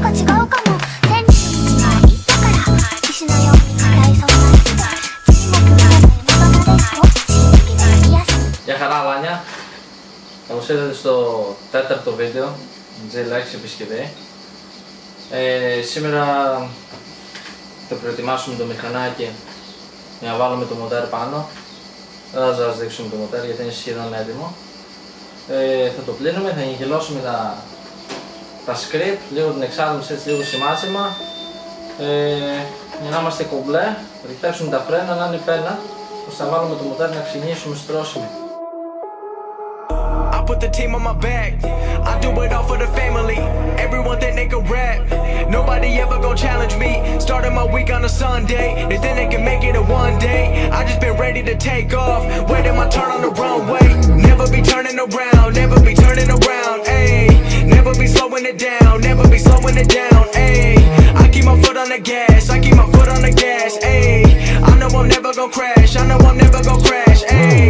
Γεια χαρά Αλάνια, καλώς ήρθατε στο τέταρτο βίντεο J-Lex επισκευή. Σήμερα θα προετοιμάσουμε το μηχανάκι για να βάλουμε το μοτέρ πάνω. Δεν θα σας δείξουμε το μοτέρ γιατί είναι σχεδόν έτοιμο. Θα το πλύνουμε, θα γελώσουμε τα script, λίγο την εξάτμιση, έτσι λίγο σημάσιμα, για να είμαστε κομπλέ, ρηχτάξουμε τα φρένα να είναι πένα, ώστε να βάλουμε το μοτέρ να ξεκινήσουμε στρώσιμο. Put the team on my back, I do it all for the family. Everyone think they can rap, nobody ever gon' challenge me. Started my week on a Sunday, they think they can make it in one day. I just been ready to take off, waiting my turn on the runway. Never be turning around, never be turning around, ayy. Never be slowing it down, never be slowing it down, ayy. I keep my foot on the gas, I keep my foot on the gas, ayy. I know I'm never gon' crash, I know I'm never gon' crash, ayy.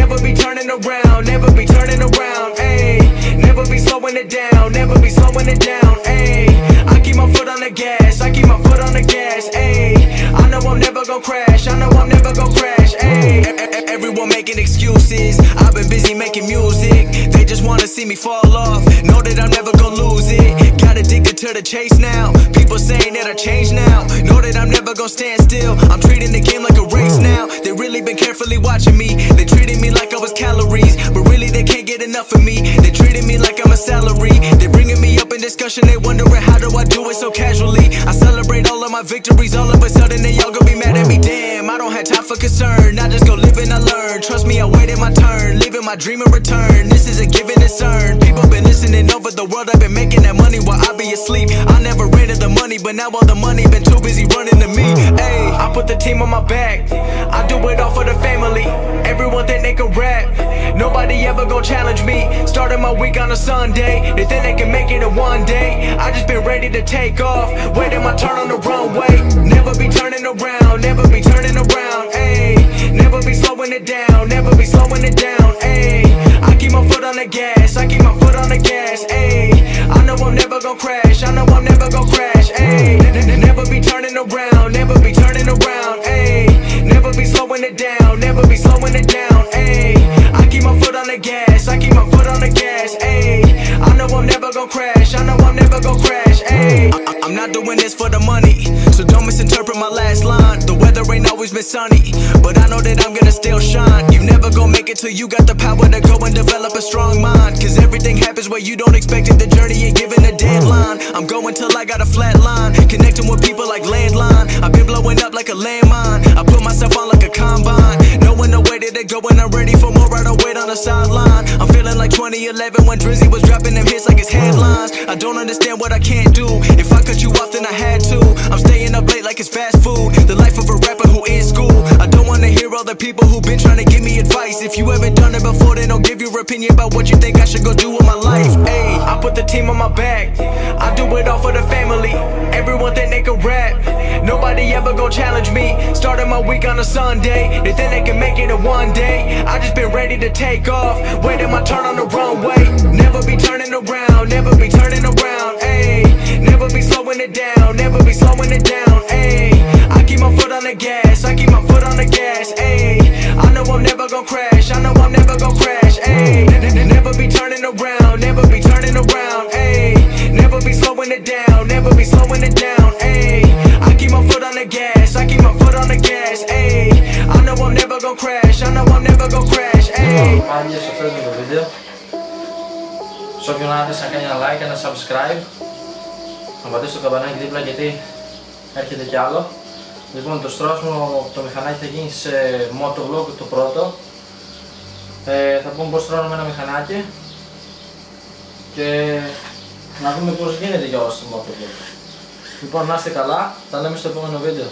Never be turning around, never be turning around, ayy. Never be slowing it down, never be slowing it down, ayy. I keep my foot on the gas, I keep my foot on the gas, ayy. I know I'm never gon' crash, I know I'm never gon' crash, ayy. Everyone making excuses, I've been busy making music. They just wanna see me fall off, know that I'm never gon' lose it. Got addicted to the chase now, people saying that I changed now. Know that I'm never gon' stand still, I'm treating the game like a race now. They really been carefully watching me, they treated me like I was calories, but really they can't get enough of me. They treated me like I'm a salary, they bringing me up in discussion, they wondering how do I do it so casually. I celebrate all of my victories, all of a sudden they all gon' be mad at me. Damn, I don't have time for concern, I just go live and I learn. Trust me, I waited my turn, living my dream in return. This is a given, it's earned. People been listening over the world, I've been making that money while I be asleep. I never ran to the money, but now all the money been too busy running to me. Ayy, I put the team on my back, I do it all for the family. Everyone think they can rap, nobody ever gon' challenge me. Started my week on a Sunday, they think they can make it in one day. I just been ready to take off, waiting my turn on the runway. Never be turning around, never be turning around, ayy. Never be slowing it down, never be slowing it down, ayy. I keep my foot on the gas, I keep my foot on the gas, ayy. I know I'm never gon' crash, I know I'm never gon' crash, ayy. Never be turning around, never be turning around, ayy. Never be slowing it down, never be slowing it down, ayy. I keep my foot on the gas, I keep my foot on the gas, ayy. I know I'm never gon' crash, I know I'm never gon' crash, ayy. I'm not doing this for the money, so don't misinterpret my last line. The weather ain't always been sunny, but I know that I'm gonna still shine. You never gon' make it till you got the power to go and develop a strong mind. Cause everything happens where you don't expect it, the journey ain't given a deadline. I'm going till I got a flat line, connecting with people like landline. I've been blowing up like a landmine, I put myself on like a combine. Knowing the way that they go and I'm ready for more, I don't wait on the sideline. I'm feeling like 2011 when Drizzy was dropping them hits like his headlines. I don't understand what I can't do, if I cut you off then I had to. I'm staying up late like it's fast food, the life of a rapper who in school. I don't wanna hear all the people who been trying to give me advice. If you haven't done it before, then don't give your opinion about what you think I should go do with my life. Ayy, I put the team on my back, I do it all for the family. Everyone think they can rap, nobody ever gon' challenge me. Started my week on a Sunday, they think they can make it in one day. I just been ready to take off, waiting my turn on the runway. Never be turning around, never be turning around, ayy. Never be slowing it down, never be slowing it down, ayy. I keep my foot on the gas, I keep my foot on the gas, ayy. I know I'm never gon' crash, I know I'm never gon' crash, ayy. Never be turning around, never be turning around, ayy. Never be slowing it down, never be slowing it down, ayy. I keep my foot on the gas, I keep my foot on the gas, ayy. I know I'm never gon' crash, I know I'm never gon' crash, ayy. Πάλι σε αυτό το βίντεο, σε όποιον άρεσε να κάνει ένα like, ένα subscribe, να πατήσει το καμπανάκι δίπλα γιατί έρχεται κι άλλο. Λοιπόν, το στρώσιμο το μηχανάκι θα γίνει σε motovlog το πρώτο. Θα πούμε πως στρώνουμε ένα μηχανάκι και να δούμε πως γίνεται για όλα στο motovlog. Λοιπόν, να είστε καλά, τα λέμε στο επόμενο βίντεο.